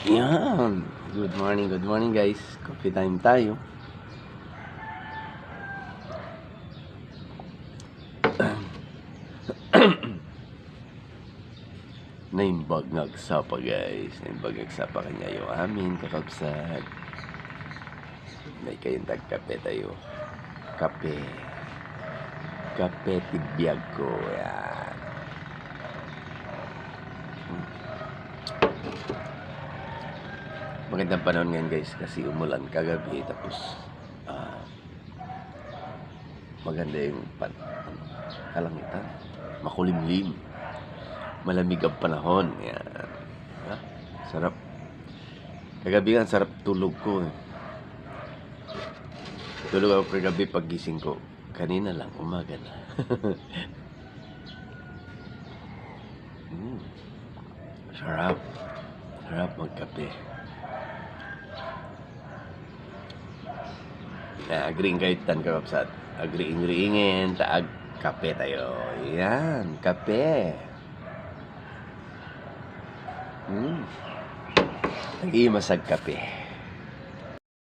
Yan. Good morning guys. Coffee time tayo. Naimbag nagsapa guys. Naimbag nagsapa kanya yung amin kakabsat. May kayong tagkape tayo. Kape. Kape tibiyag ko. Yan. Magandang panahon ngayon guys kasi umulan kagabi tapos maganda yung kalangitan, makulimlim, malamig ang panahon. Yan. Ha? Sarap. Kagabi nga sarap tulog ko. Tulog ako kagabi paggising ko. Kanina lang, umaga na. Sarap. Sarap magkape. Agring kahit tan kakapsat. Agriing-riingin, taag kape tayo. Yan, kape. Nag-iimasag kape.